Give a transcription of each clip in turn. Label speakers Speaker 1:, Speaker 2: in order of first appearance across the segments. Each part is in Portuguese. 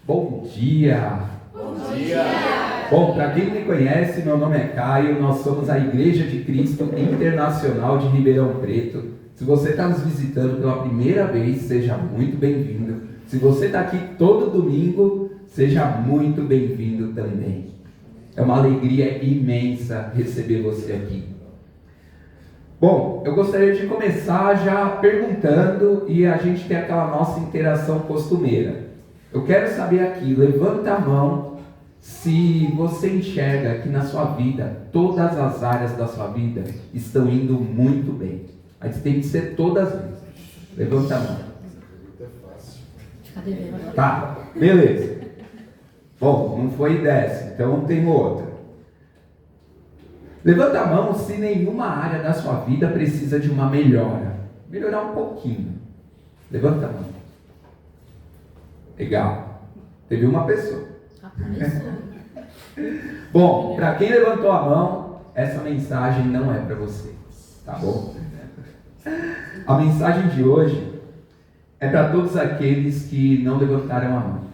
Speaker 1: Bom dia!
Speaker 2: Bom dia!
Speaker 1: Bom, para quem não me conhece, meu nome é Caio, nós somos a Igreja de Cristo Internacional de Ribeirão Preto. Se você está nos visitando pela primeira vez, seja muito bem-vindo. Se você está aqui todo domingo, seja muito bem-vindo também. É uma alegria imensa receber você aqui. Bom, eu gostaria de começar já perguntando e a gente ter aquela nossa interação costumeira. Eu quero saber aqui, levanta a mão se você enxerga que na sua vida, todas as áreas da sua vida estão indo muito bem. Mas tem que ser todas as vezes. Levanta a mão. Tá, beleza. Bom, não foi dessa, então tem outra. Levanta a mão se nenhuma área da sua vida precisa de uma melhora. Melhorar um pouquinho. Levanta a mão. Legal. Teve uma pessoa. Bom, para quem levantou a mão, essa mensagem não é para você. Tá bom? A mensagem de hoje é para todos aqueles que não levantaram a mão.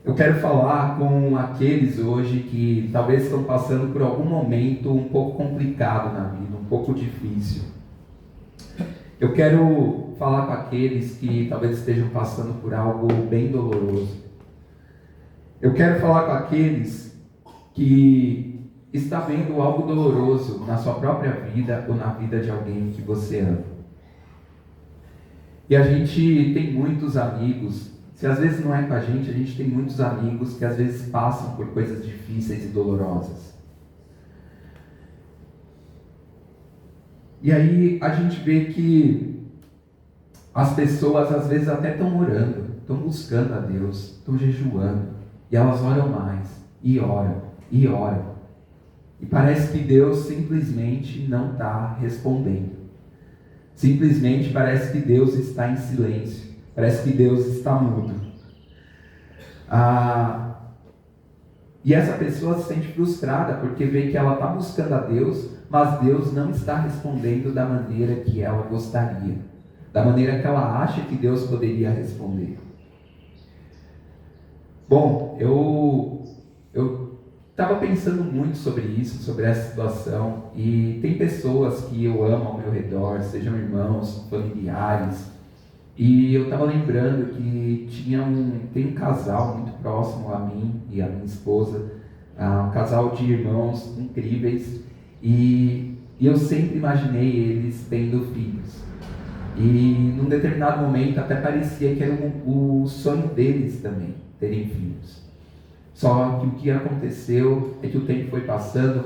Speaker 1: Eu quero falar com aqueles hoje que talvez estão passando por algum momento um pouco complicado na vida, um pouco difícil. Eu quero falar com aqueles que talvez estejam passando por algo bem doloroso. Eu quero falar com aqueles que estão vendo algo doloroso na sua própria vida ou na vida de alguém que você ama. E a gente tem muitos amigos. Se às vezes não é com a gente tem muitos amigos que às vezes passam por coisas difíceis e dolorosas. E aí a gente vê que as pessoas às vezes até estão orando, estão buscando a Deus, estão jejuando, e elas oram mais, e oram, e oram. E parece que Deus simplesmente não está respondendo. Simplesmente parece que Deus está em silêncio. Parece que Deus está mudo. E essa pessoa se sente frustrada porque vê que ela está buscando a Deus, mas Deus não está respondendo da maneira que ela gostaria, da maneira que ela acha que Deus poderia responder. Bom, eu estava pensando muito sobre isso, sobre essa situação, e tem pessoas que eu amo ao meu redor, sejam irmãos, familiares. E eu estava lembrando que tem um casal muito próximo a mim e a minha esposa, um casal de irmãos incríveis, e eu sempre imaginei eles tendo filhos. E num determinado momento até parecia que era o sonho deles também, terem filhos. Só que o que aconteceu é que o tempo foi passando,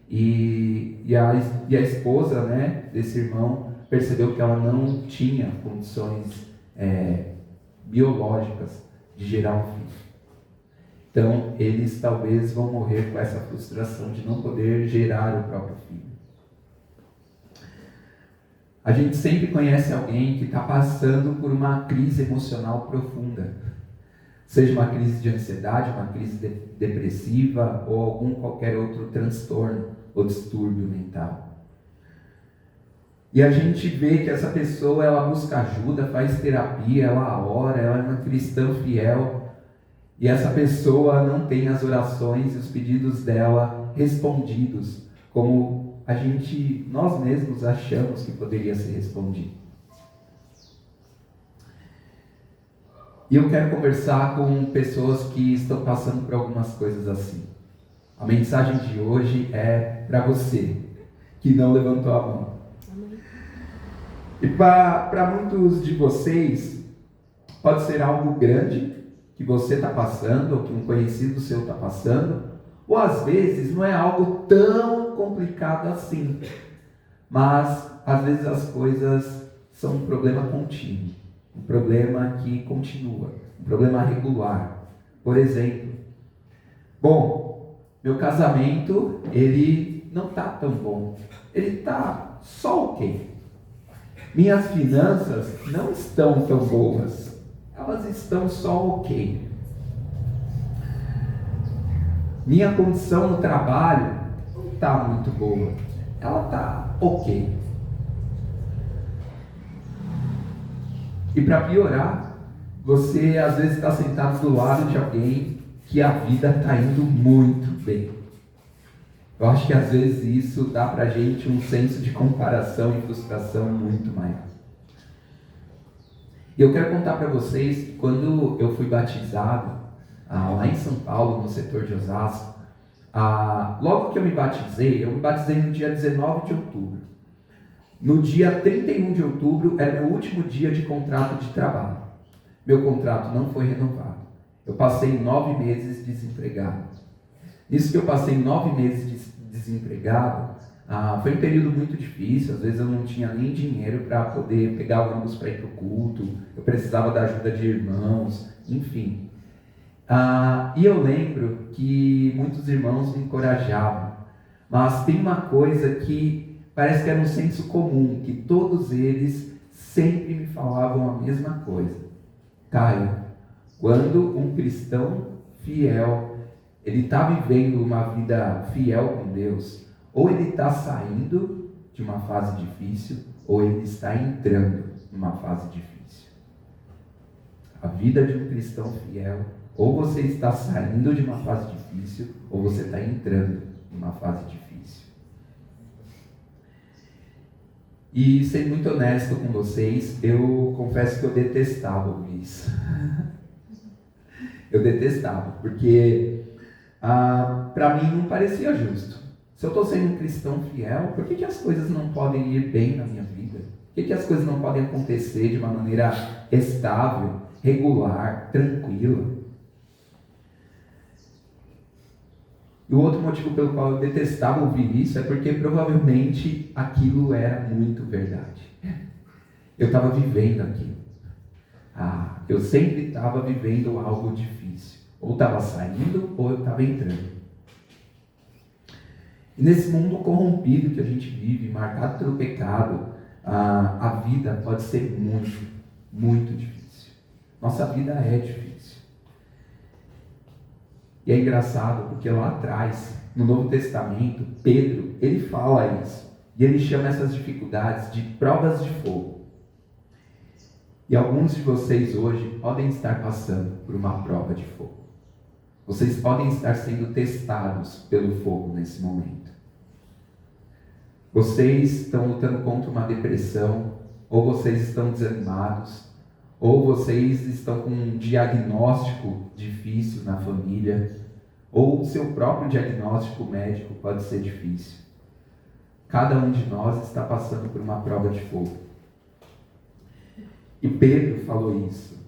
Speaker 1: e a esposa, né, desse irmão percebeu que ela não tinha condições biológicas de gerar um filho. Então, eles talvez vão morrer com essa frustração de não poder gerar o próprio filho. A gente sempre conhece alguém que está passando por uma crise emocional profunda. Seja uma crise de ansiedade, uma crise depressiva ou qualquer outro transtorno ou distúrbio mental. E a gente vê que essa pessoa, ela busca ajuda, faz terapia, ela ora, ela é uma cristã fiel. E essa pessoa não tem as orações e os pedidos dela respondidos, como nós mesmos achamos que poderia ser respondido. E eu quero conversar com pessoas que estão passando por algumas coisas assim. A mensagem de hoje é para você, que não levantou a mão. E para muitos de vocês, pode ser algo grande que você está passando, ou que um conhecido seu está passando, ou às vezes não é algo tão complicado assim, mas às vezes as coisas são um problema contínuo, um problema que continua, um problema regular. Por exemplo, meu casamento, ele não está tão bom, ele está só ok. Minhas finanças não estão tão boas, elas estão só ok. Minha condição no trabalho não está muito boa, ela está ok. E para piorar, Você às vezes está sentado do lado de alguém que a vida está indo muito bem. Eu acho que às vezes isso dá para a gente um senso de comparação e frustração muito maior. E eu quero contar para vocês que quando eu fui batizado, lá em São Paulo, no setor de Osasco, logo que eu me batizei no dia 19 de outubro. No dia 31 de outubro era meu último dia de contrato de trabalho. Meu contrato não foi renovado. Eu passei 9 meses desempregado. Nisso que eu passei 9 meses desempregado, foi um período muito difícil. Às vezes eu não tinha nem dinheiro para poder pegar o ônibus para ir para o culto. Eu precisava da ajuda de irmãos, enfim. E eu lembro que muitos irmãos me encorajavam. Mas tem uma coisa que parece que era um senso comum, que todos eles sempre me falavam a mesma coisa. Caio, quando um cristão fiel, ele está vivendo uma vida fiel com Deus, ou ele está saindo de uma fase difícil, ou ele está entrando numa fase difícil. A vida de um cristão fiel, ou você está saindo de uma fase difícil, ou você está entrando numa fase difícil. E sendo muito honesto com vocês, eu confesso que eu detestava ouvir isso. Eu detestava, porque para mim não parecia justo. Se eu estou sendo um cristão fiel, por que as coisas não podem ir bem na minha vida? Por que as coisas não podem acontecer de uma maneira estável, regular, tranquila? E o outro motivo pelo qual eu detestava ouvir isso é porque provavelmente aquilo era muito verdade. Eu estava vivendo aquilo. Eu sempre estava vivendo algo difícil. Ou estava saindo, ou eu estava entrando. E nesse mundo corrompido que a gente vive, marcado pelo pecado, a vida pode ser muito, muito difícil. Nossa vida é difícil. E é engraçado porque lá atrás, no Novo Testamento, Pedro, ele fala isso. E ele chama essas dificuldades de provas de fogo. E alguns de vocês hoje podem estar passando por uma prova de fogo. Vocês podem estar sendo testados pelo fogo nesse momento. Vocês estão lutando contra uma depressão, ou vocês estão desanimados, ou vocês estão com um diagnóstico difícil na família, ou o seu próprio diagnóstico médico pode ser difícil. Cada um de nós está passando por uma prova de fogo. E Pedro falou isso.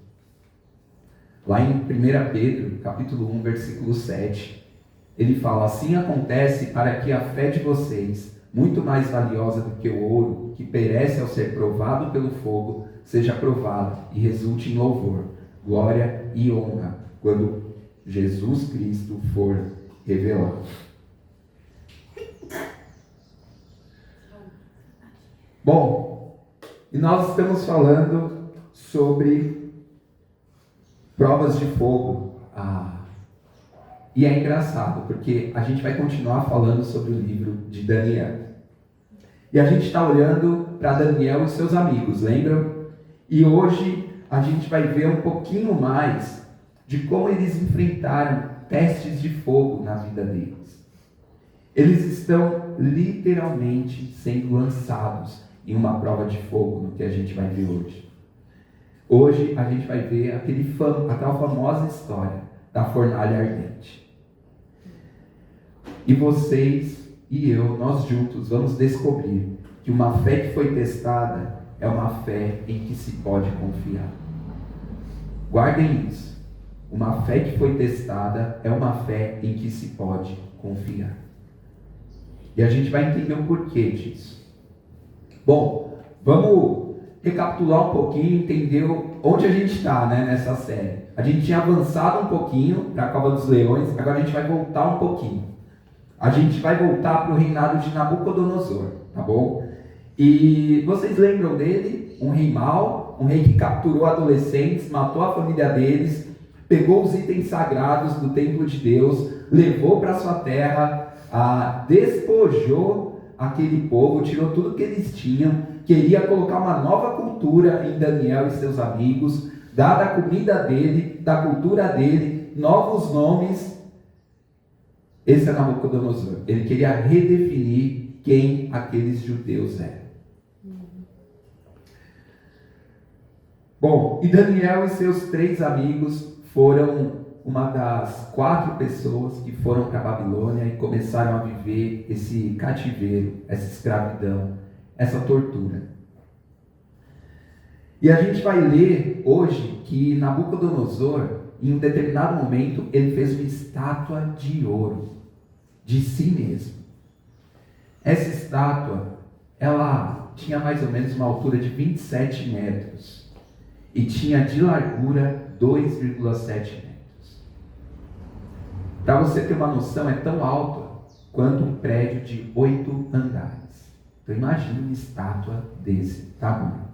Speaker 1: Lá em 1 Pedro, capítulo 1, versículo 7, ele fala: assim acontece para que a fé de vocês, muito mais valiosa do que o ouro, que perece ao ser provado pelo fogo, seja provada e resulte em louvor, glória e honra, quando Jesus Cristo for revelado. Bom, e nós estamos falando sobre provas de fogo. E é engraçado, porque a gente vai continuar falando sobre o livro de Daniel. E a gente está olhando para Daniel e seus amigos, lembram? E hoje a gente vai ver um pouquinho mais de como eles enfrentaram testes de fogo na vida deles. Eles estão literalmente sendo lançados em uma prova de fogo no que a gente vai ver hoje. Hoje a gente vai ver aquela famosa história da fornalha ardente. E vocês e eu, nós juntos, vamos descobrir que uma fé que foi testada é uma fé em que se pode confiar. Guardem isso. Uma fé que foi testada é uma fé em que se pode confiar. E a gente vai entender o porquê disso. Bom, vamos recapitular um pouquinho e entender onde a gente está, nessa série. A gente tinha avançado um pouquinho para a Cova dos Leões, agora a gente vai voltar um pouquinho. A gente vai voltar para o reinado de Nabucodonosor, tá bom? E vocês lembram dele? Um rei mau, um rei que capturou adolescentes, matou a família deles, pegou os itens sagrados do templo de Deus, levou para sua terra, despojou aquele povo, tirou tudo que eles tinham, queria colocar uma nova cultura em Daniel e seus amigos, dada a comida dele, da cultura dele, novos nomes. Esse é Nabucodonosor. Ele queria redefinir quem aqueles judeus eram. Bom, e Daniel e seus 3 amigos foram uma das 4 pessoas que foram para a Babilônia e começaram a viver esse cativeiro, essa escravidão, essa tortura. E a gente vai ler hoje que Nabucodonosor, em um determinado momento, ele fez uma estátua de ouro, de si mesmo. Essa estátua, ela tinha mais ou menos uma altura de 27 metros. E tinha de largura 2,7 metros. Para você ter uma noção, é tão alto quanto um prédio de 8 andares. Então imagine uma estátua desse tamanho.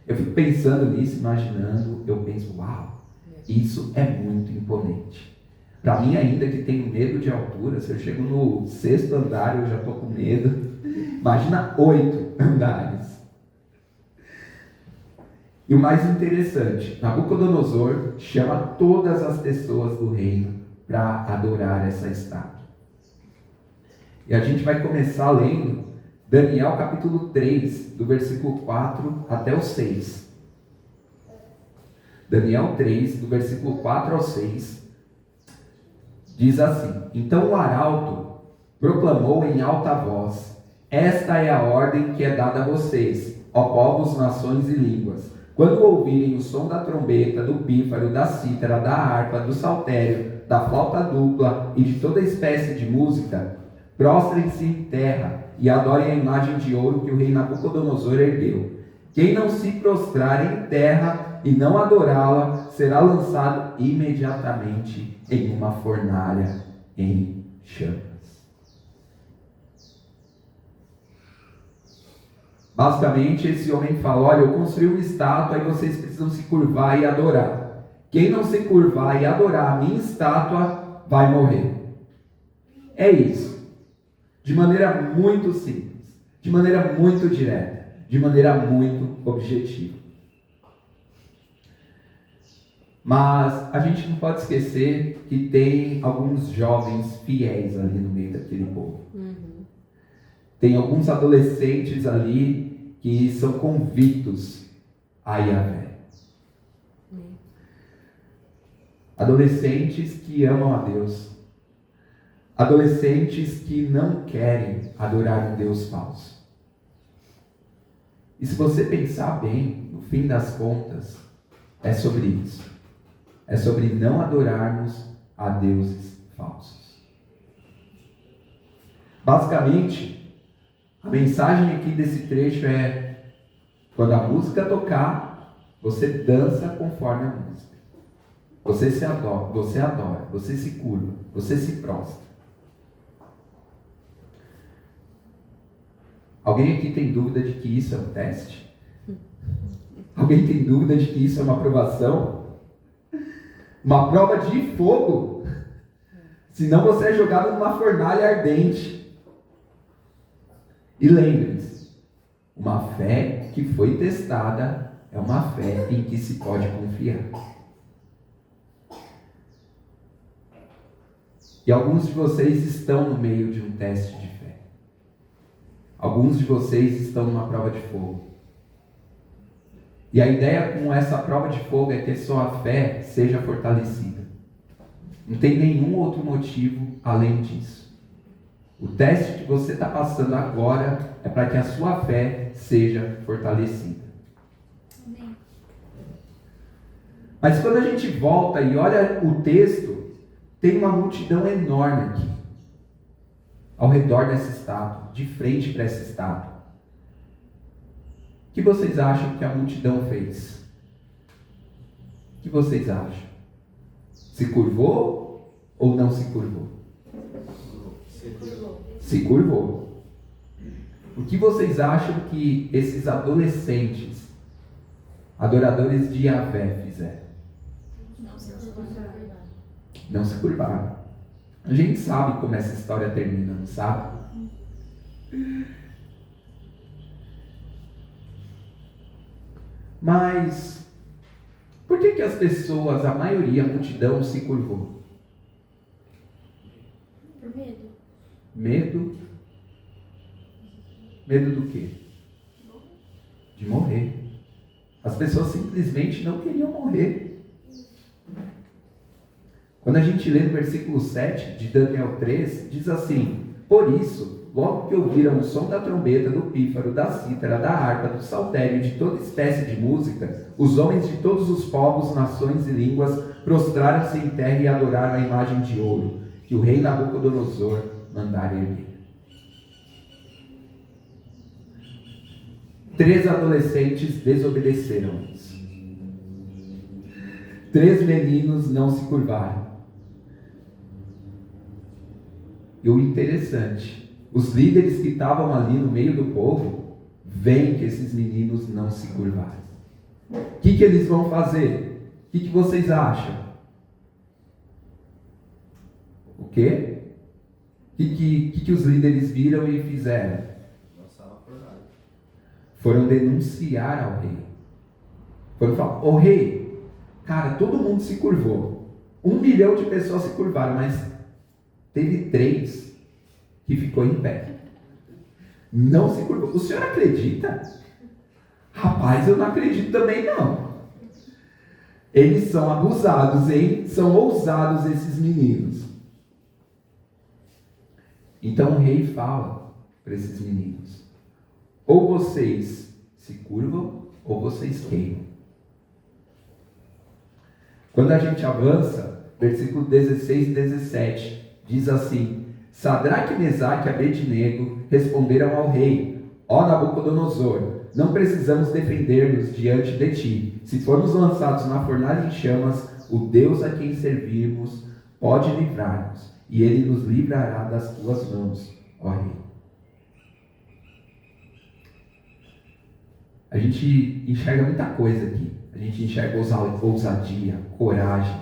Speaker 1: Eu fico pensando nisso, imaginando, eu penso, uau, isso é muito imponente. Para mim, ainda que tenho medo de altura, se eu chego no 6º andar, eu já estou com medo. Imagina 8 andares. E o mais interessante, Nabucodonosor chama todas as pessoas do reino para adorar essa estátua. E a gente vai começar lendo Daniel capítulo 3, do versículo 4 até o 6. Daniel 3, do versículo 4 ao 6, diz assim: Então o arauto proclamou em alta voz: Esta é a ordem que é dada a vocês, ó povos, nações e línguas. Quando ouvirem o som da trombeta, do pífaro, da cítara, da harpa, do saltério, da flauta dupla e de toda espécie de música, prostrem-se em terra e adorem a imagem de ouro que o rei Nabucodonosor ergueu. Quem não se prostrar em terra e não adorá-la, será lançado imediatamente em uma fornalha em chamas. Basicamente, esse homem fala: olha, eu construí uma estátua e vocês precisam se curvar e adorar. Quem não se curvar e adorar a minha estátua, vai morrer. É isso. De maneira muito simples, de maneira muito direta, de maneira muito objetiva. Mas a gente não pode esquecer que tem alguns jovens fiéis ali no meio daquele povo. Tem alguns adolescentes ali que são convictos a Yahvé. Adolescentes que amam a Deus. Adolescentes que não querem adorar um Deus falso. E se você pensar bem, no fim das contas, é sobre isso. É sobre não adorarmos a deuses falsos. Basicamente, a mensagem aqui desse trecho é: quando a música tocar, você dança conforme a música. Você se adora, você se curva, você se prostra. Alguém aqui tem dúvida de que isso é um teste? Alguém tem dúvida de que isso é uma aprovação? Uma prova de fogo? Senão você é jogado numa fornalha ardente. E lembre-se, uma fé que foi testada é uma fé em que se pode confiar. E alguns de vocês estão no meio de um teste de fé. Alguns de vocês estão numa prova de fogo. E a ideia com essa prova de fogo é que sua fé seja fortalecida. Não tem nenhum outro motivo além disso. O teste que você está passando agora é para que a sua fé seja fortalecida. Amém. Mas quando a gente volta e olha o texto, tem uma multidão enorme aqui, ao redor dessa estátua, de frente para essa estátua. O que vocês acham que a multidão fez? O que vocês acham? Se curvou ou não se curvou? Se curvou. O que vocês acham que esses adolescentes, adoradores de Yahvé, fizeram? Não se curvaram. A gente sabe como essa história termina, não sabe? Mas por que que as pessoas, a maioria, a multidão, se curvou?
Speaker 2: Por medo.
Speaker 1: Medo? Medo do quê? De morrer. As pessoas simplesmente não queriam morrer. Quando a gente lê no versículo 7 de Daniel 3, diz assim: por isso, logo que ouviram o som da trombeta, do pífaro, da cítara, da harpa, do saltério e de toda espécie de música, os homens de todos os povos, nações e línguas prostraram-se em terra e adoraram a imagem de ouro que o rei Nabucodonosor mandara erguer. 3 adolescentes desobedeceram. 3 meninos não se curvaram. E o interessante, os líderes que estavam ali no meio do povo, veem que esses meninos não se curvaram. O que eles vão fazer? O que vocês acham? O quê? O que os líderes viram e fizeram? Foram denunciar ao rei. Foram falar: ô rei, cara, todo mundo se curvou. 1 milhão de pessoas se curvaram, mas teve 3 que ficou em pé. Não se curvou. O senhor acredita? Rapaz, eu não acredito também não. Eles são abusados, hein? São ousados esses meninos. Então o rei fala para esses meninos: ou vocês se curvam, ou vocês queimam. Quando a gente avança, versículo 16 e 17, diz assim: Sadraque, Mesaque e Abednego responderam ao rei: ó Nabucodonosor, não precisamos defender-nos diante de ti. Se formos lançados na fornalha em chamas, o Deus a quem servimos pode livrar-nos, e ele nos livrará das tuas mãos, ó rei. A gente enxerga muita coisa aqui. A gente enxerga ousadia, coragem.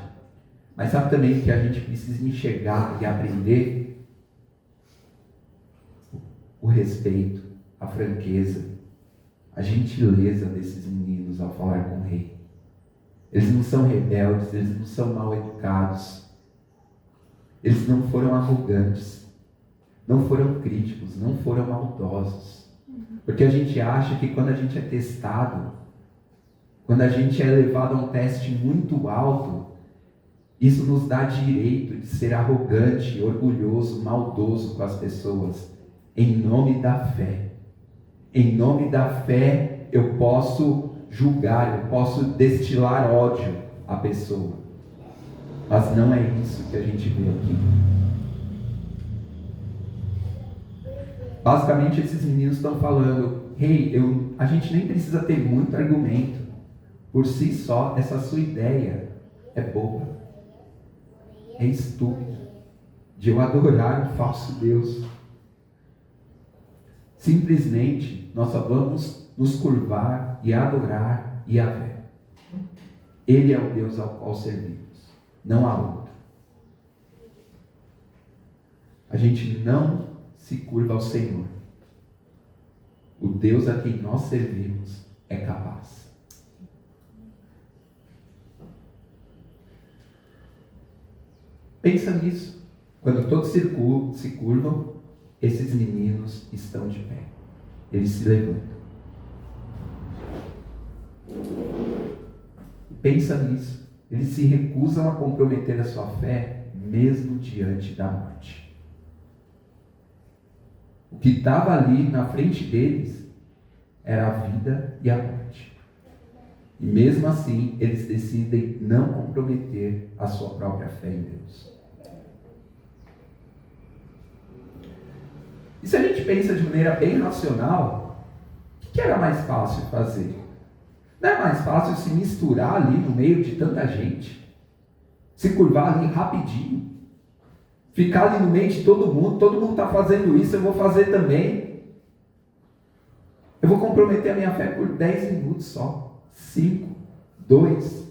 Speaker 1: Mas sabe também que a gente precisa enxergar e aprender o respeito, a franqueza, a gentileza desses meninos ao falar com o rei. Eles não são rebeldes, eles não são mal educados. Eles não foram arrogantes, não foram críticos, não foram maldosos. Porque a gente acha que quando a gente é testado, quando a gente é levado a um teste muito alto, isso nos dá direito de ser arrogante, orgulhoso, maldoso com as pessoas. Em nome da fé. Em nome da fé, eu posso julgar, eu posso destilar ódio à pessoa. Mas não é isso que a gente vê aqui. Basicamente, esses meninos estão falando: rei, a gente nem precisa ter muito argumento. Por si só, essa sua ideia é boba. É estúpida. De eu adorar um falso Deus. Simplesmente, nós só vamos nos curvar e adorar Yahvé. Ele é o Deus ao qual servimos. Não há outro. A gente não se curva ao Senhor. O Deus a quem nós servimos é capaz. Pensa nisso. Quando todos se curvam, esses meninos estão de pé. Eles se levantam. Pensa nisso. Eles se recusam a comprometer a sua fé, mesmo diante da morte. O que estava ali na frente deles era a vida e a morte. E mesmo assim, eles decidem não comprometer a sua própria fé em Deus. E se a gente pensa de maneira bem racional, o que era mais fácil fazer? Não é mais fácil se misturar ali no meio de tanta gente? Se curvar ali rapidinho? Ficar ali no meio de todo mundo está fazendo isso, eu vou fazer também. Eu vou comprometer a minha fé por 10 minutos só. 5, 2.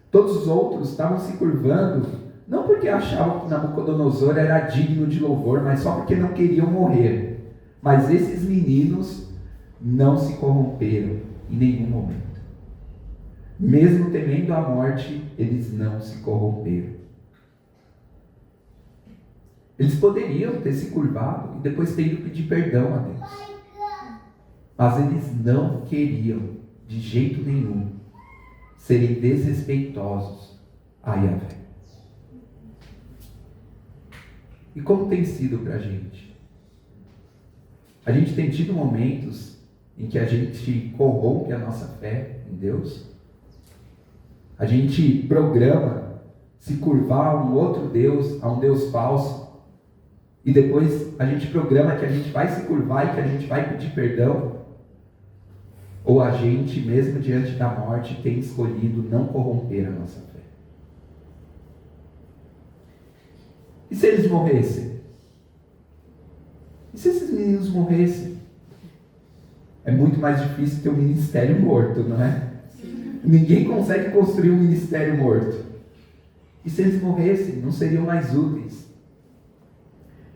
Speaker 1: Todos os outros estavam se curvando, não porque achavam que Nabucodonosor era digno de louvor, mas só porque não queriam morrer. Mas esses meninos não se corromperam. Em nenhum momento. Mesmo temendo a morte, eles não se corromperam. Eles poderiam ter se curvado e depois ter ido pedir perdão a Deus. Mas eles não queriam, de jeito nenhum, serem desrespeitosos a Yahvé. E como tem sido para a gente? A gente tem tido momentos em que a gente corrompe a nossa fé em Deus. A gente programa se curvar a um outro Deus, a um Deus falso. E depois a gente programa que a gente vai se curvar e que a gente vai pedir perdão. Ou a gente, mesmo diante da morte, tem escolhido não corromper a nossa fé. E se eles morressem? E se esses meninos morressem? É muito mais difícil ter um ministério morto, não é? Ninguém consegue construir um ministério morto. E se eles morressem, não seriam mais úteis.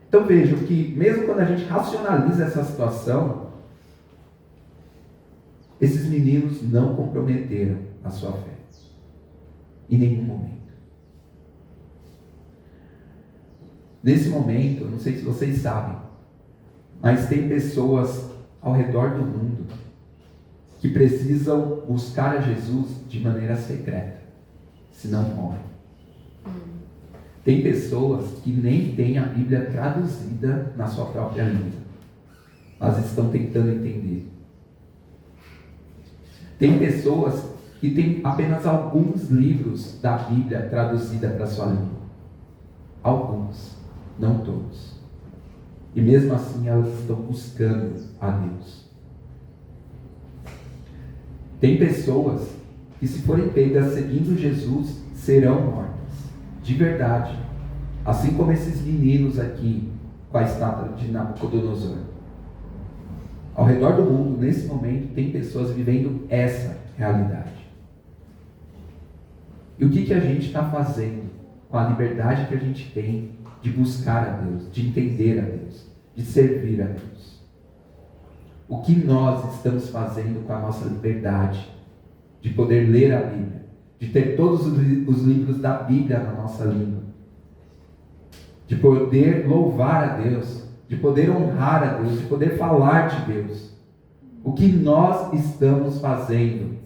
Speaker 1: Então vejam que, mesmo quando a gente racionaliza essa situação, esses meninos não comprometeram a sua fé. Em nenhum momento. Nesse momento, não sei se vocês sabem, mas tem pessoas ao redor do mundo que precisam buscar a Jesus de maneira secreta, senão morrem. Tem pessoas que nem têm a Bíblia traduzida na sua própria língua, mas estão tentando entender. Tem pessoas que têm apenas alguns livros da Bíblia traduzida para a sua língua. Alguns, não todos. E mesmo assim elas estão buscando a Deus. Tem pessoas que, se forem pegas seguindo Jesus, serão mortas. De verdade. Assim como esses meninos aqui com a estátua de Nabucodonosor. Ao redor do mundo, nesse momento, tem pessoas vivendo essa realidade. E o que a gente está fazendo com a liberdade que a gente tem de buscar a Deus, de entender a Deus, de servir a Deus? O que nós estamos fazendo com a nossa liberdade de poder ler a Bíblia, de ter todos os livros da Bíblia na nossa língua, de poder louvar a Deus, de poder honrar a Deus, de poder falar de Deus? O que nós estamos fazendo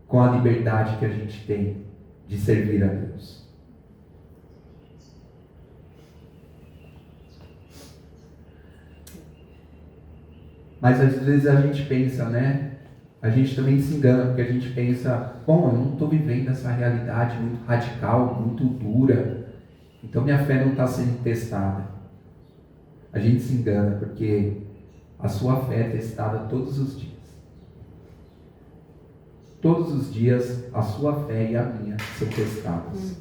Speaker 1: com a liberdade que a gente tem de servir a Deus? Mas às vezes a gente pensa, né? A gente também se engana, porque a gente pensa, bom, eu não estou vivendo essa realidade muito radical, muito dura, então minha fé não está sendo testada. A gente se engana, porque a sua fé é testada todos os dias. Todos os dias a sua fé e a minha são testadas.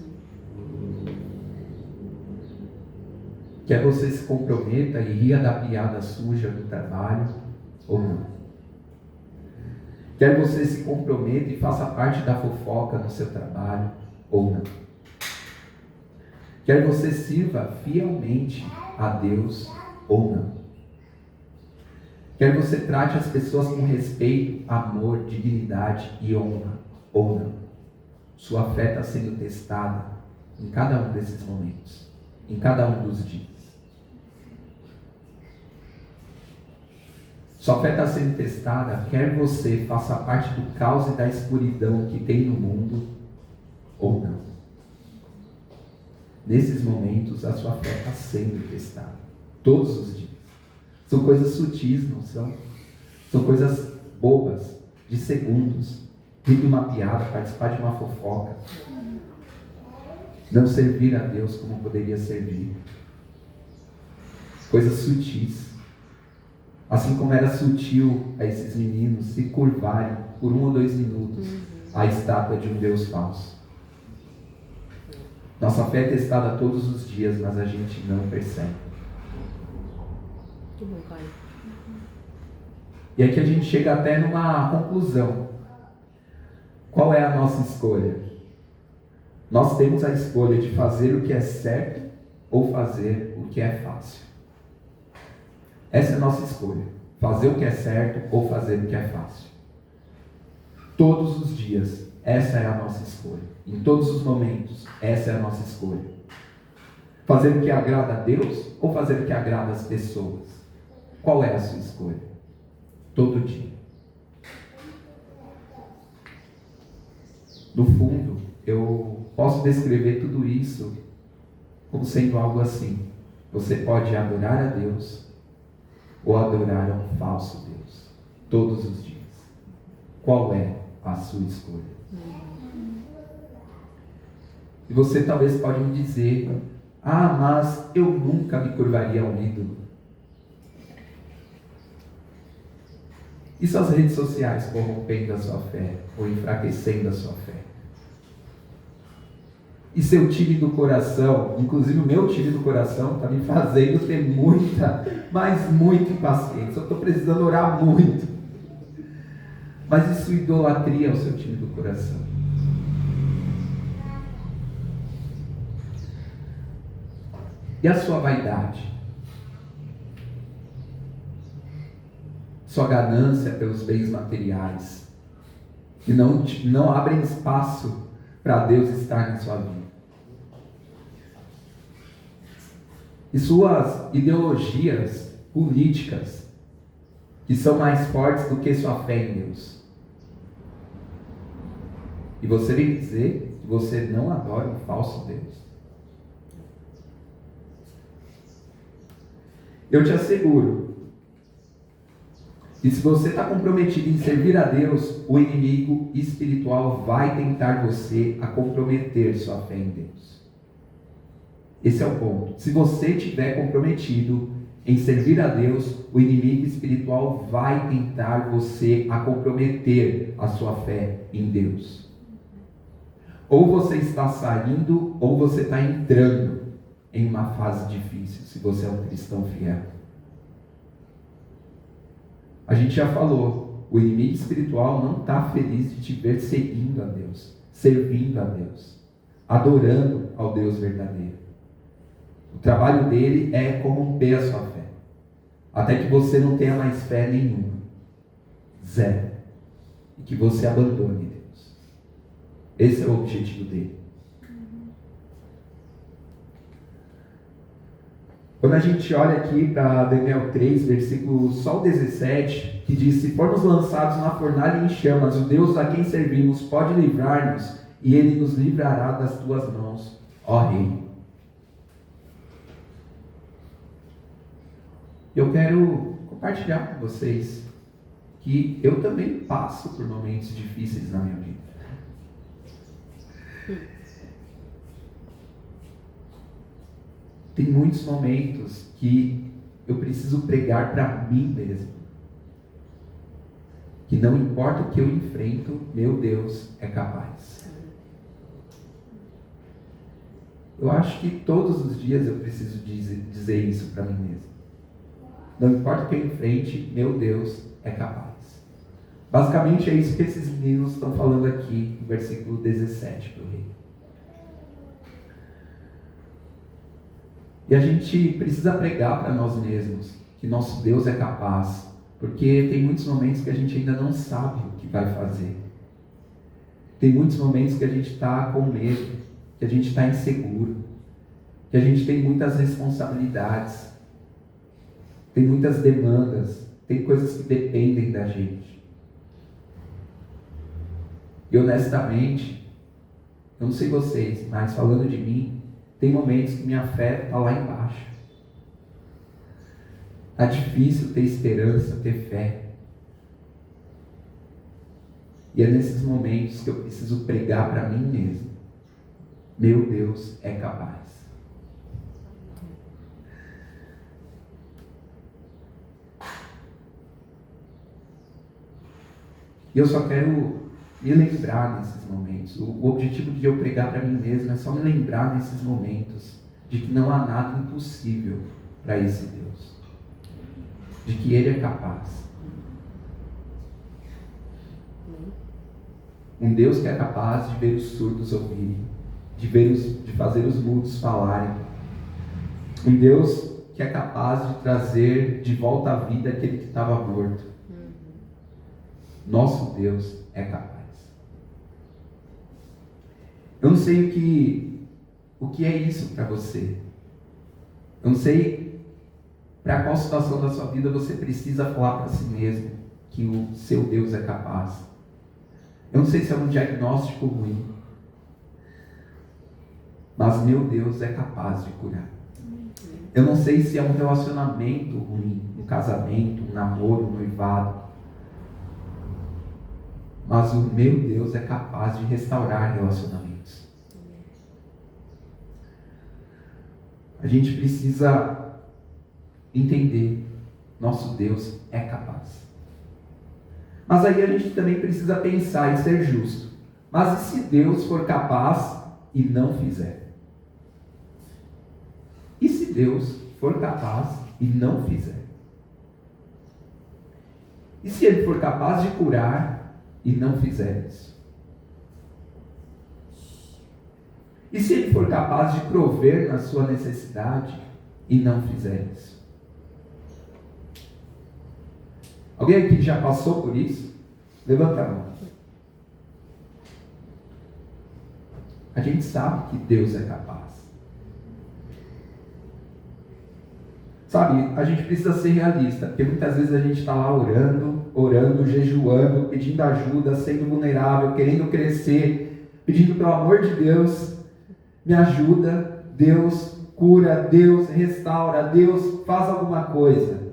Speaker 1: Quer você se comprometa e ria da piada suja do trabalho ou não? Quer você se comprometa e faça parte da fofoca no seu trabalho ou não? Quer você sirva fielmente a Deus ou não? Quer você trate as pessoas com respeito, amor, dignidade e honra ou não? Sua fé está sendo testada em cada um desses momentos, em cada um dos dias. Sua fé está sendo testada, quer você faça parte do caos e da escuridão que tem no mundo ou não. Nesses momentos, a sua fé está sendo testada, todos os dias. São coisas sutis, não são? São coisas bobas, de segundos. Rir de uma piada, participar de uma fofoca. Não servir a Deus como poderia servir. Coisas sutis. Assim como era sutil a esses meninos se curvarem por 1 ou 2 minutos à estátua de um Deus falso. Nossa fé é testada todos os dias, mas a gente não percebe.
Speaker 2: Que bom, pai.
Speaker 1: E aqui a gente chega até numa conclusão. Qual é a nossa escolha? Nós temos a escolha de fazer o que é certo ou fazer o que é fácil. Essa é a nossa escolha. Fazer o que é certo ou fazer o que é fácil. Todos os dias, essa é a nossa escolha. Em todos os momentos, essa é a nossa escolha. Fazer o que agrada a Deus ou fazer o que agrada as pessoas? Qual é a sua escolha? Todo dia. No fundo, eu posso descrever tudo isso como sendo algo assim. Você pode adorar a Deus ou adorar a um falso Deus. Todos os dias. Qual é a sua escolha? E você talvez pode me dizer: mas eu nunca me curvaria a um ídolo. E suas redes sociais corrompendo a sua fé ou enfraquecendo a sua fé? E seu time do coração, inclusive o meu time do coração, está me fazendo ter muita impaciência. Eu estou precisando orar muito. Mas isso idolatria o seu time do coração. E a sua vaidade? Sua ganância pelos bens materiais, que não abrem espaço para Deus estar na sua vida. E suas ideologias políticas, que são mais fortes do que sua fé em Deus. E você vem dizer que você não adora um falso Deus. Eu te asseguro que se você está comprometido em servir a Deus, o inimigo espiritual vai tentar você a comprometer sua fé em Deus. Esse é o ponto. Se você estiver comprometido em servir a Deus, o inimigo espiritual vai tentar você a comprometer a sua fé em Deus. Ou você está saindo, ou você está entrando em uma fase difícil, se você é um cristão fiel. A gente já falou, o inimigo espiritual não está feliz de te ver seguindo a Deus, servindo a Deus, adorando ao Deus verdadeiro. O trabalho dele é corromper a sua fé, até que você não tenha mais fé nenhuma, zero, e que você abandone Deus. Esse é o objetivo dele. Quando a gente olha aqui para Daniel 3, versículo só o 17, que diz: se formos lançados na fornalha em chamas, o Deus a quem servimos pode livrar-nos, e Ele nos livrará das tuas mãos, ó Rei. Eu quero compartilhar com vocês que eu também passo por momentos difíceis na minha vida. Tem muitos momentos que eu preciso pregar para mim mesmo. Que não importa o que eu enfrento, meu Deus é capaz. Eu acho que todos os dias eu preciso dizer isso para mim mesmo. Não importa o que eu enfrente, meu Deus é capaz. Basicamente é isso que esses meninos estão falando aqui no versículo 17 do rei. E a gente precisa pregar para nós mesmos que nosso Deus é capaz, porque tem muitos momentos que a gente ainda não sabe o que vai fazer. Tem muitos momentos que a gente está com medo, que a gente está inseguro, que a gente tem muitas responsabilidades, tem muitas demandas, tem coisas que dependem da gente. E honestamente, eu não sei vocês, mas falando de mim, tem momentos que minha fé está lá embaixo. Está difícil ter esperança, ter fé. E é nesses momentos que eu preciso pregar para mim mesmo: meu Deus é capaz. E eu só quero me lembrar nesses momentos. O objetivo de eu pregar para mim mesmo é só me lembrar nesses momentos de que não há nada impossível para esse Deus. De que Ele é capaz. Um Deus que é capaz de ver os surdos ouvirem, de fazer os mudos falarem. Um Deus que é capaz de trazer de volta à vida aquele que estava morto. Nosso Deus é capaz. sei o que é isso para você. Eu não sei para qual situação da sua vida você precisa falar para si mesmo que o seu Deus é capaz. Eu não sei se é um diagnóstico ruim, mas meu Deus é capaz de curar. Eu não sei se é um relacionamento ruim, um casamento, um namoro, um noivado, mas o meu Deus é capaz de restaurar relacionamentos. A gente precisa entender, nosso Deus é capaz. Mas aí a gente também precisa pensar e ser justo. Mas e se Deus for capaz e não fizer? E se Deus for capaz e não fizer? E se Ele for capaz de curar e não fizer isso? E se Ele for capaz de prover na sua necessidade e não fizer isso? Alguém aqui já passou por isso? Levanta a mão. A gente sabe que Deus é capaz. Sabe, a gente precisa ser realista, porque muitas vezes a gente está lá orando, jejuando, pedindo ajuda, sendo vulnerável, querendo crescer, pedindo pelo amor de Deus, me ajuda, Deus cura, Deus restaura, Deus faz alguma coisa.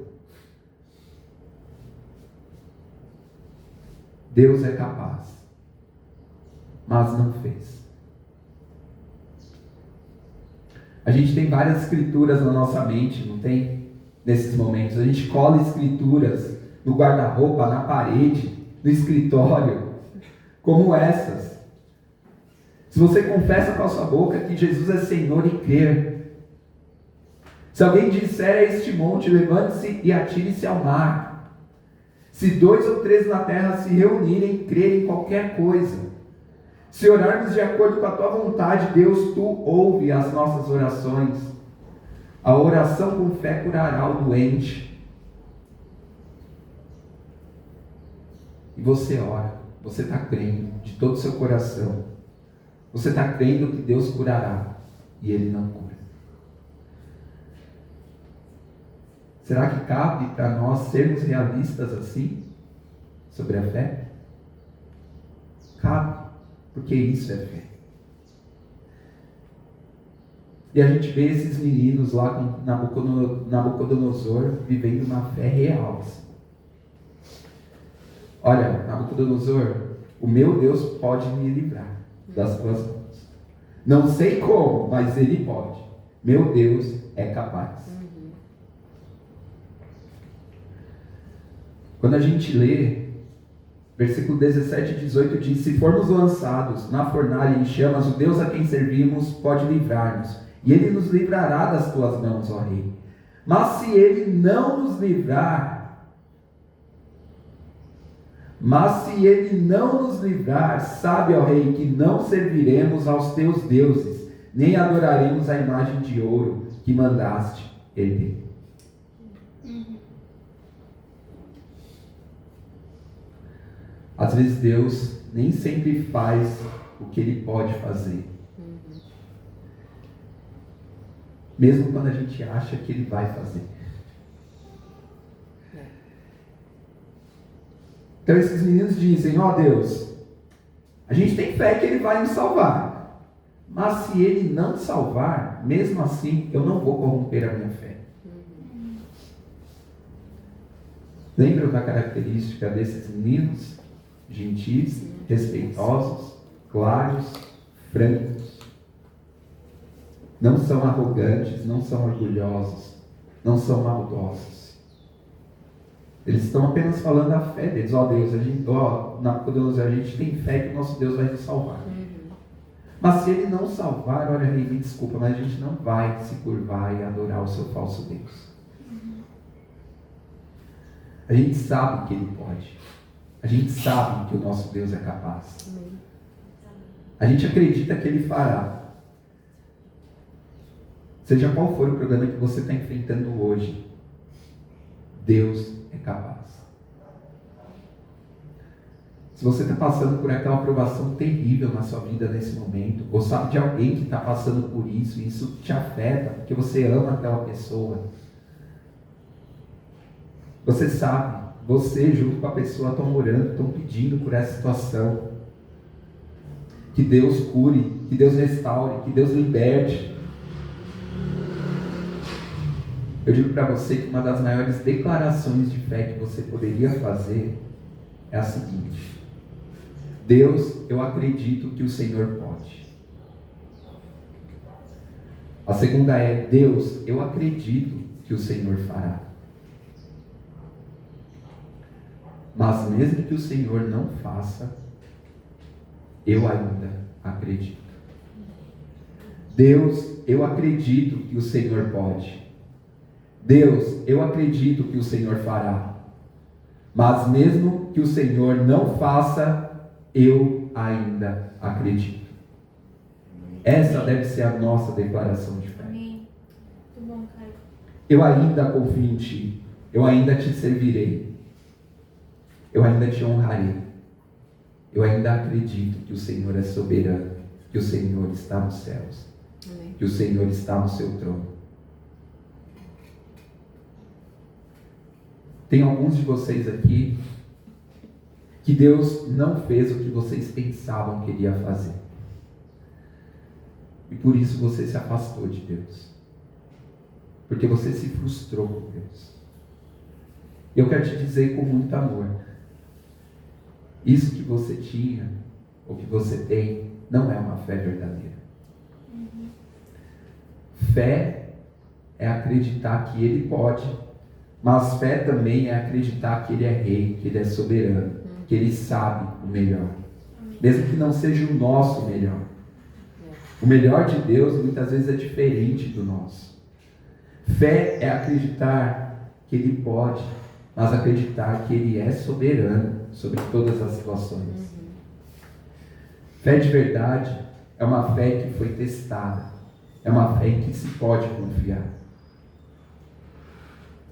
Speaker 1: Deus é capaz, mas não fez. A gente tem várias escrituras na nossa mente, não tem? Nesses momentos. A gente cola escrituras no guarda-roupa, na parede, no escritório, como essas. Se você confessa com a sua boca que Jesus é Senhor e crer. Se alguém disser a este monte, levante-se e atire-se ao mar. Se 2 ou 3 na terra se reunirem, crerem em qualquer coisa. Se orarmos de acordo com a tua vontade, Deus, tu ouve as nossas orações. A oração com fé curará o doente. E você ora, você está crendo de todo o seu coração. Você está crendo que Deus curará e Ele não cura. Será que cabe para nós sermos realistas assim sobre a fé? Cabe, porque isso é fé. E a gente vê esses meninos lá com Nabucodonosor vivendo uma fé real. Olha, Nabucodonosor, o meu Deus pode me livrar das tuas mãos. Não sei como, mas Ele pode. Meu Deus é capaz. Quando a gente lê, versículo 17 e 18 diz: se formos lançados na fornalha em chamas, o Deus a quem servimos pode livrar-nos, e Ele nos livrará das tuas mãos, ó Rei. Mas se Ele não nos livrar, sabe, ó Rei, que não serviremos aos teus deuses, nem adoraremos a imagem de ouro que mandaste erguer. Às vezes Deus nem sempre faz o que Ele pode fazer. Mesmo quando a gente acha que Ele vai fazer. Então esses meninos dizem: ó Deus, a gente tem fé que Ele vai nos salvar. Mas se Ele não salvar, mesmo assim eu não vou corromper a minha fé. Lembram da característica desses meninos? Gentis, respeitosos, claros, francos. Não são arrogantes, não são orgulhosos, não são maldosos. Eles estão apenas falando a fé deles. Ó Deus, a gente tem fé que o nosso Deus vai nos salvar. Mas se Ele não salvar, olha, Rei, me desculpa, mas a gente não vai se curvar e adorar o seu falso Deus. A gente sabe que Ele pode. A gente sabe que o nosso Deus é capaz. A gente acredita que Ele fará. Seja qual for o problema que você está enfrentando hoje, Deus é capaz. Se você está passando por aquela provação terrível na sua vida nesse momento, ou sabe de alguém que está passando por isso, e isso te afeta, porque você ama aquela pessoa, você sabe, você junto com a pessoa estão orando, estão pedindo por essa situação, que Deus cure, que Deus restaure, que Deus liberte. Eu digo para você que uma das maiores declarações de fé que você poderia fazer é a seguinte: Deus, eu acredito que o Senhor pode. A segunda é: Deus, eu acredito que o Senhor fará. Mas mesmo que o Senhor não faça, eu ainda acredito. Deus, eu acredito que o Senhor pode. Deus, eu acredito que o Senhor fará. Mas mesmo que o Senhor não faça, eu ainda acredito. Essa deve ser a nossa declaração de fé.
Speaker 2: Amém. Muito bom, Caio.
Speaker 1: Eu ainda confio em Ti. Eu ainda Te servirei. Eu ainda Te honrarei. Eu ainda acredito que o Senhor é soberano. Que o Senhor está nos céus.
Speaker 2: Amém.
Speaker 1: Que o Senhor está no seu trono. Tem alguns de vocês aqui que Deus não fez o que vocês pensavam que Ele ia fazer. E por isso você se afastou de Deus. Porque você se frustrou com Deus. Eu quero te dizer com muito amor: isso que você tinha, ou que você tem, não é uma fé verdadeira. Fé é acreditar que Ele pode, mas fé também é acreditar que Ele é rei, que Ele é soberano, que Ele sabe o melhor, mesmo que não seja o nosso melhor. O melhor de Deus muitas vezes é diferente do nosso. Fé é acreditar que Ele pode, mas acreditar que Ele é soberano sobre todas as situações. Fé de verdade é uma fé que foi testada, é uma fé em que se pode confiar.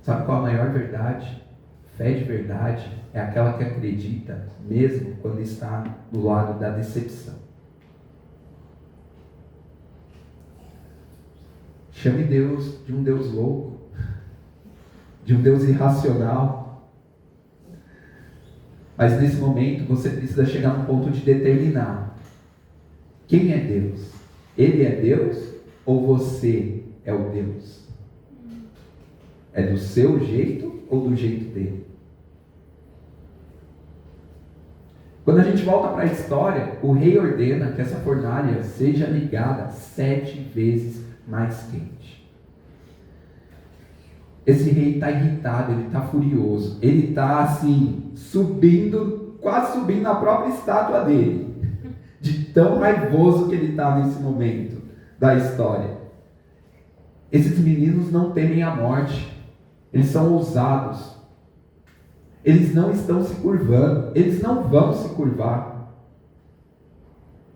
Speaker 1: Sabe qual a maior verdade? Fé de verdade é aquela que acredita mesmo quando está no lado da decepção. Chame Deus de um Deus louco, de um Deus irracional. Mas nesse momento você precisa chegar num ponto de determinar: quem é Deus? Ele é Deus ou você é o Deus? É do seu jeito ou do jeito dele? Quando a gente volta para a história, o rei ordena que essa fornalha seja ligada 7 vezes mais quente. Esse rei está irritado, ele está furioso, ele está assim, subindo, quase subindo na própria estátua dele, de tão raivoso que ele está nesse momento da história. Esses meninos não temem a morte, eles são ousados, eles não estão se curvando, eles não vão se curvar.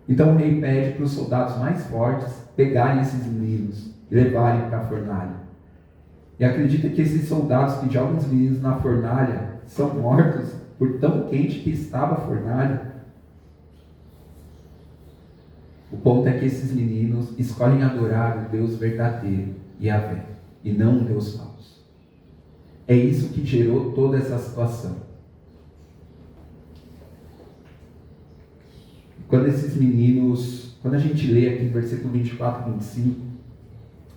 Speaker 1: Então o rei pede para os soldados mais fortes pegarem esses meninos e levarem para a fornalha. E acredita que esses soldados que jogam os meninos na fornalha são mortos por tão quente que estava a fornalha. O ponto é que esses meninos escolhem adorar o Deus verdadeiro, Yahvé, e não um Deus falso. É isso que gerou toda essa situação. Quando esses meninos, quando a gente lê aqui no versículo 24 e 25,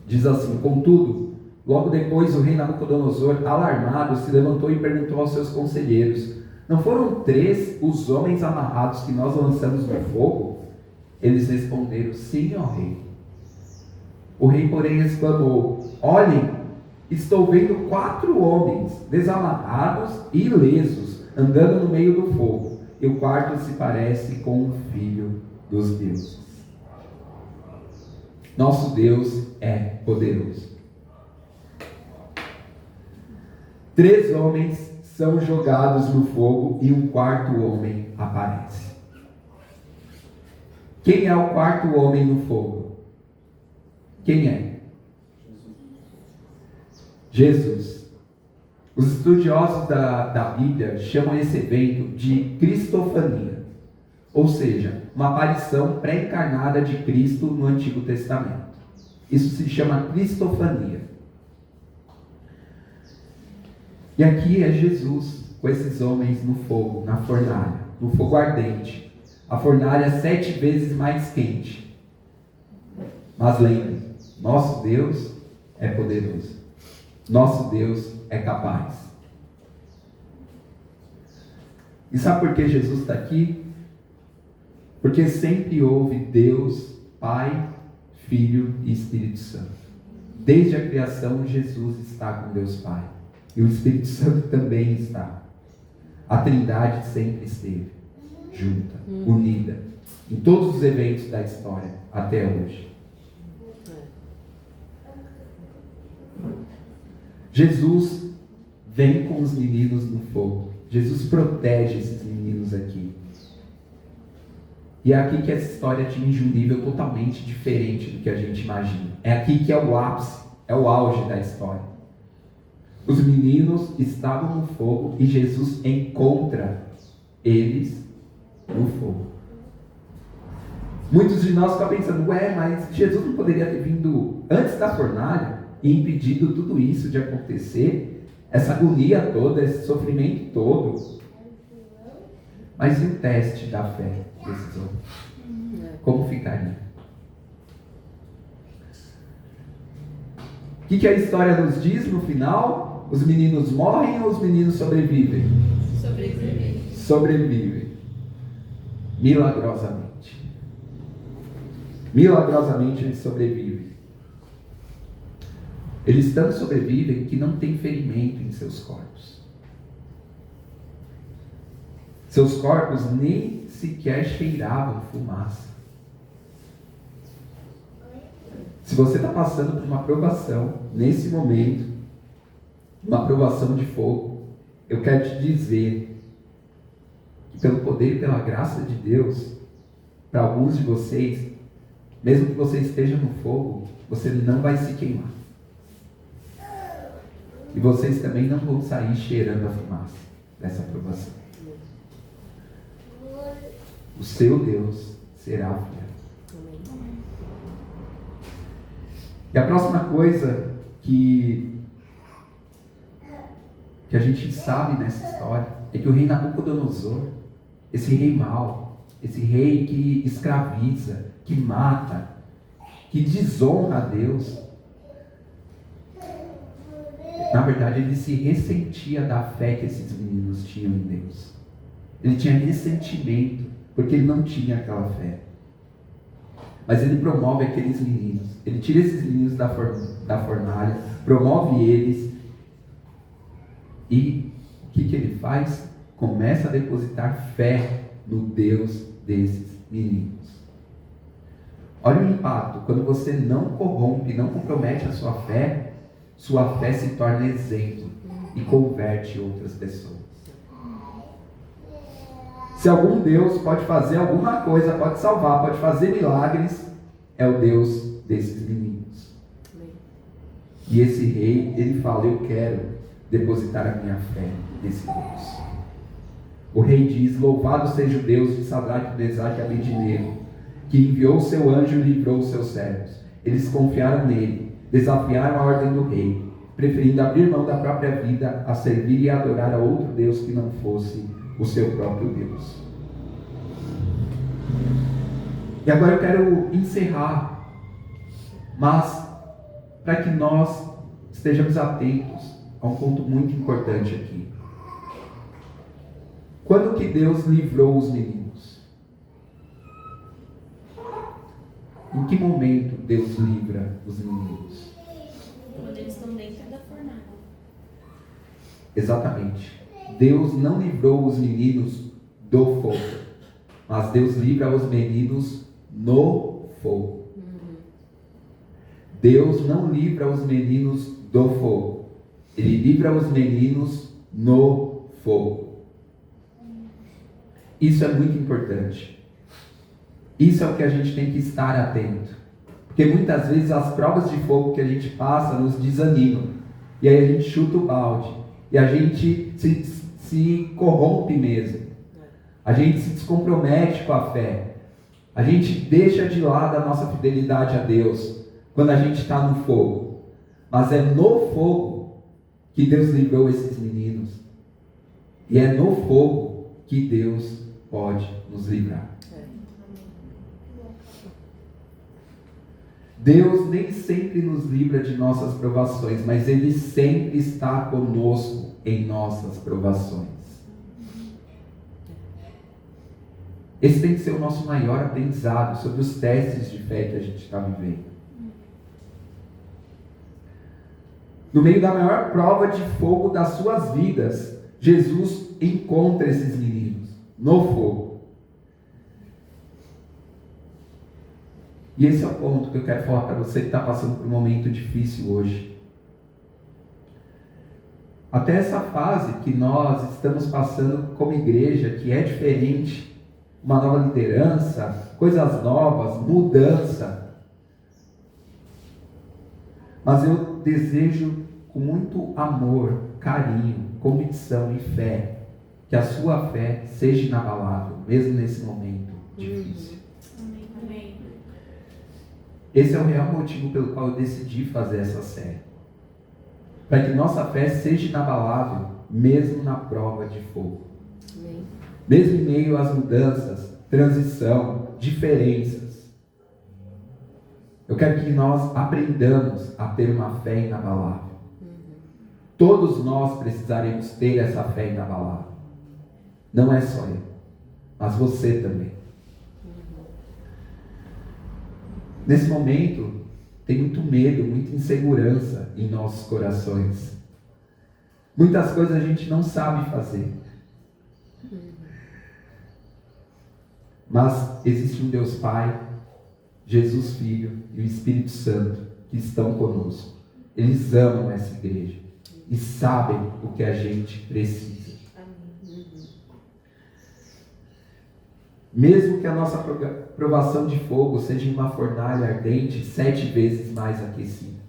Speaker 1: diz assim: contudo, logo depois o rei Nabucodonosor, alarmado, se levantou e perguntou aos seus conselheiros: não foram 3 os homens amarrados que nós lançamos no fogo? Eles responderam: sim, ó rei. O rei, porém, exclamou: olhem, estou vendo 4 homens desamarrados e ilesos, andando no meio do fogo, e o quarto se parece com o filho dos deuses. Nosso Deus é poderoso. 3 homens são jogados no fogo e um 4º homem aparece. Quem é o 4º homem no fogo? Quem é? Jesus. Os estudiosos da Bíblia chamam esse evento de cristofania, ou seja, uma aparição pré-encarnada de Cristo no Antigo Testamento. Isso se chama cristofania. E aqui é Jesus com esses homens no fogo, na fornalha, no fogo ardente. A fornalha 7 vezes mais quente. Mas lembre, nosso Deus é poderoso. Nosso Deus é capaz. E sabe por que Jesus está aqui? Porque sempre houve Deus, Pai, Filho e Espírito Santo. Desde a criação, Jesus está com Deus Pai. E o Espírito Santo também está. A Trindade sempre esteve junta, unida, em todos os eventos da história, até hoje. Jesus vem com os meninos no fogo. Jesus protege esses meninos aqui. E é aqui que essa história atinge um nível totalmente diferente do que a gente imagina. É aqui que é o ápice, é o auge da história. Os meninos estavam no fogo e Jesus encontra eles no fogo. Muitos de nós ficam pensando, mas Jesus não poderia ter vindo antes da fornalha e impedido tudo isso de acontecer? Essa agonia toda, esse sofrimento todo. Mas e o teste da fé desses homens? Como ficaria? O que a história nos diz no final? Os meninos morrem ou os meninos sobrevivem? Sobrevivem. Milagrosamente. Milagrosamente eles sobrevivem. Eles tanto sobrevivem que não tem ferimento em seus corpos. Seus corpos nem sequer cheiravam fumaça. Se você está passando por uma provação, nesse momento, uma provação de fogo, eu quero te dizer que pelo poder e pela graça de Deus, para alguns de vocês, mesmo que você esteja no fogo, você não vai se queimar. E vocês também não vão sair cheirando a fumaça dessa provação. O seu Deus será fiel. E a próxima coisa que a gente sabe nessa história é que o rei Nabucodonosor, esse rei mau, esse rei que escraviza, que mata, que desonra a Deus, na verdade ele se ressentia da fé que esses meninos tinham em Deus. Ele tinha ressentimento porque ele não tinha aquela fé. Mas ele promove aqueles meninos. Ele tira esses meninos da fornalha, promove eles. E o que ele faz? Começa a depositar fé no Deus desses meninos. Olha o impacto. Quando você não corrompe, não compromete a sua fé se torna exemplo e converte outras pessoas. Se algum Deus pode fazer alguma coisa, pode salvar, pode fazer milagres, é o Deus desses meninos. E esse rei, ele fala, eu quero depositar a minha fé nesse Deus. O rei diz, louvado seja o Deus de Sadraque, Mesaque e Abednego, que enviou o seu anjo e livrou os seus servos. Eles confiaram nele, desafiaram a ordem do rei, preferindo abrir mão da própria vida a servir e adorar a outro Deus que não fosse o seu próprio Deus. E agora eu quero encerrar, mas para que nós estejamos atentos a um ponto muito importante aqui. Quando que Deus livrou os meninos? Em que momento Deus livra os meninos?
Speaker 2: Quando eles estão dentro da fornalha.
Speaker 1: Exatamente. Deus não livrou os meninos do fogo, mas Deus livra os meninos no fogo. Deus não livra os meninos do fogo, Ele livra os meninos no fogo. Isso é muito importante. Isso é o que a gente tem que estar atento, porque muitas vezes as provas de fogo que a gente passa nos desanimam, e aí a gente chuta o balde E a gente se corrompe mesmo. A gente se descompromete com a fé. A gente deixa de lado a nossa fidelidade a Deus quando a gente está no fogo. Mas é no fogo que Deus livrou esses meninos. E é no fogo que Deus pode nos livrar. Deus nem sempre nos livra de nossas provações, mas Ele sempre está conosco em nossas provações. Esse tem que ser o nosso maior aprendizado sobre os testes de fé que a gente está vivendo. No meio da maior prova de fogo das suas vidas, Jesus encontra esses meninos no fogo. E esse é o ponto que eu quero falar para você que está passando por um momento difícil hoje. Até essa fase que nós estamos passando como igreja, que é diferente, uma nova liderança, coisas novas, mudança. Mas eu desejo com muito amor, carinho, convicção e fé, que a sua fé seja inabalável, mesmo nesse momento difícil.
Speaker 2: Amém.
Speaker 1: Esse é o real motivo pelo qual eu decidi fazer essa série. Para que nossa fé seja inabalável, mesmo na prova de fogo. Amém. Mesmo em meio às mudanças, transição, diferenças. Eu quero que nós aprendamos a ter uma fé inabalável. Todos nós precisaremos ter essa fé inabalável. Não é só eu, mas você também. Nesse momento, tem muito medo, muita insegurança em nossos corações. Muitas coisas a gente não sabe fazer. Mas existe um Deus Pai, Jesus Filho e o Espírito Santo que estão conosco. Eles amam essa igreja e sabem o que a gente precisa. Mesmo que a nossa provação de fogo seja uma fornalha ardente 7 vezes mais aquecida.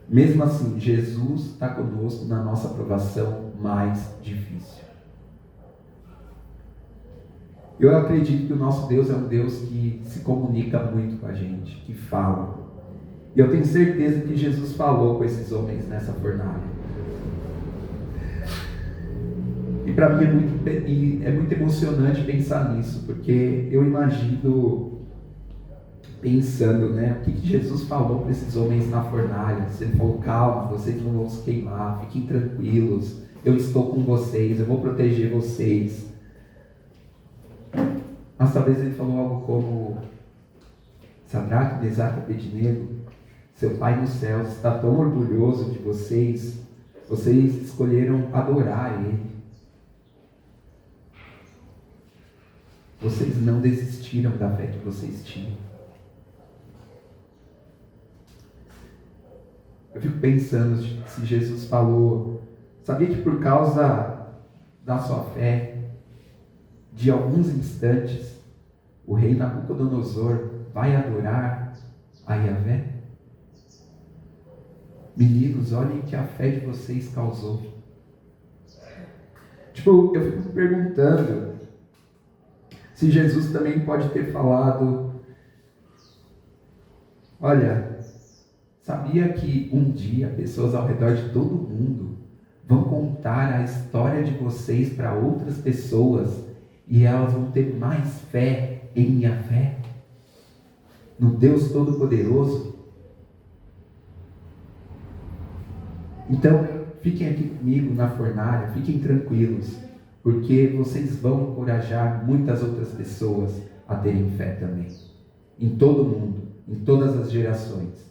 Speaker 1: Mesmo assim, Jesus está conosco na nossa provação mais difícil. Eu acredito que o nosso Deus é um Deus que se comunica muito com a gente, que fala. E eu tenho certeza que Jesus falou com esses homens nessa fornalha. E para mim é muito emocionante pensar nisso, porque eu imagino pensando, o que Jesus falou para esses homens na fornalha. Ele falou: calma, vocês não vão se queimar, fiquem tranquilos, eu estou com vocês, eu vou proteger vocês. Mas talvez ele falou algo como: Sadraque, Mesaque e Abednego, seu Pai nos céus está tão orgulhoso de vocês, vocês escolheram adorar Ele. Vocês não desistiram da fé que vocês tinham. Eu fico pensando se Jesus falou: sabia que por causa da sua fé, de alguns instantes, o rei Nabucodonosor vai adorar a Yahvé? Meninos, olhem o que a fé de vocês causou. Eu fico me perguntando se Jesus também pode ter falado: olha, sabia que um dia pessoas ao redor de todo mundo vão contar a história de vocês para outras pessoas e elas vão ter mais fé em minha fé, no Deus Todo-Poderoso? Então, fiquem aqui comigo na fornalha, fiquem tranquilos, porque vocês vão encorajar muitas outras pessoas a terem fé também. Em todo mundo, em todas as gerações.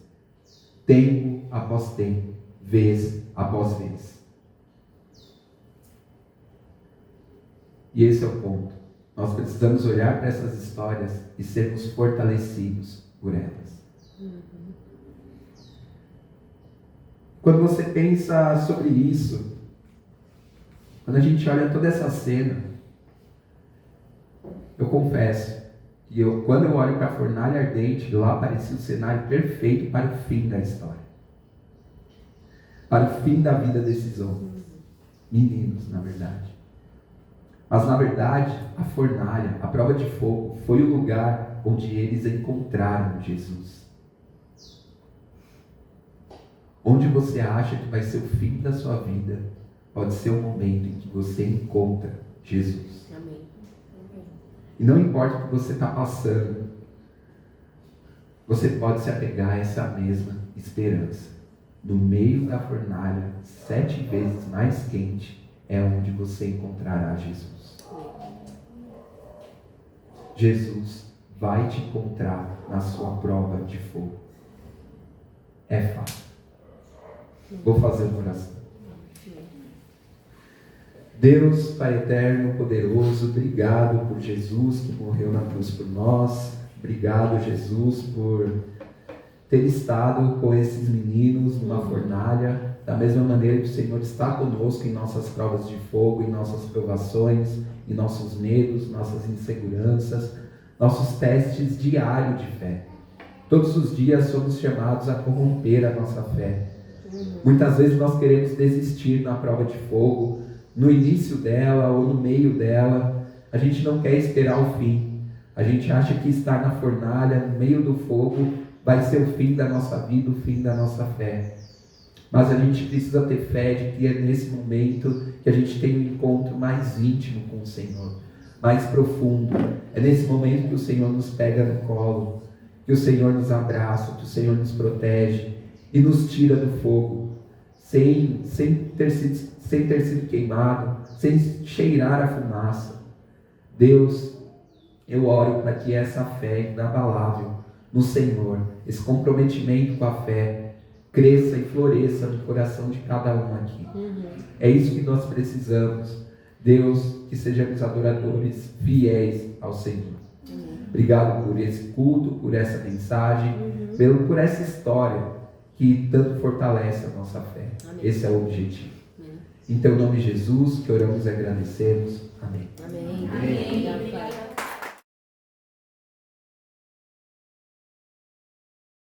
Speaker 1: Tempo após tempo, vez após vez. E esse é o ponto. Nós precisamos olhar para essas histórias e sermos fortalecidos por elas. Quando você pensa sobre isso, quando a gente olha toda essa cena, eu confesso que quando eu olho para a fornalha ardente, lá parecia o cenário perfeito para o fim da história. para o fim da vida desses homens. Meninos, na verdade. Mas, na verdade, a fornalha, a prova de fogo, foi o lugar onde eles encontraram Jesus. Onde você acha que vai ser o fim da sua vida, pode ser o momento em que você encontra Jesus.
Speaker 3: Amém.
Speaker 1: E não importa o que você está passando, você pode se apegar a essa mesma esperança. No meio da fornalha, 7 vezes mais quente, é onde você encontrará Jesus. Jesus vai te encontrar na sua prova de fogo. É fácil. Vou fazer uma oração. Deus, Pai eterno, poderoso, obrigado por Jesus que morreu na cruz por nós. Obrigado, Jesus, por ter estado com esses meninos numa fornalha, da mesma maneira que o Senhor está conosco em nossas provas de fogo, em nossas provações, em nossos medos, nossas inseguranças, nossos testes diários de fé. Todos os dias somos chamados a corromper a nossa fé. Muitas vezes nós queremos desistir na prova de fogo, no início dela ou no meio dela. A gente não quer esperar o fim. A gente acha que estar na fornalha, no meio do fogo, vai ser o fim da nossa vida, o fim da nossa fé. Mas a gente precisa ter fé de que é nesse momento que a gente tem um encontro mais íntimo com o Senhor, mais profundo. É nesse momento que o Senhor nos pega no colo, que o Senhor nos abraça, que o Senhor nos protege e nos tira do fogo, sem ter sido queimado, sem cheirar a fumaça. Deus, eu oro para que essa fé inabalável no Senhor, esse comprometimento com a fé, cresça e floresça no coração de cada um aqui. É isso que nós precisamos. Deus, que sejamos adoradores fiéis ao Senhor. Obrigado por esse culto, por essa mensagem, por essa história que tanto fortalece a nossa fé. Amém. Esse é o objetivo. Em teu nome, Jesus, que oramos e agradecemos. Amém.
Speaker 3: Amém.
Speaker 2: Amém. Obrigado, Pai.